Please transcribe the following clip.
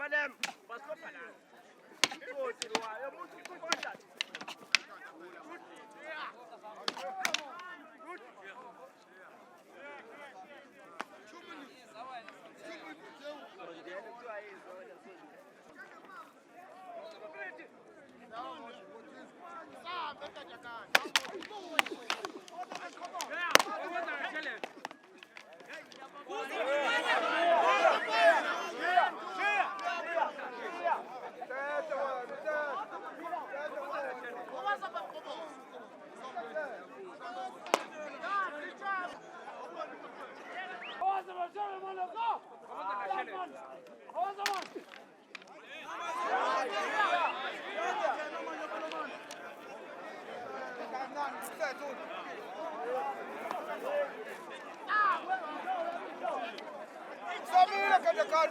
madam. Pas pas là. Oh, tu vois, il y a beaucoup de choses. Certo.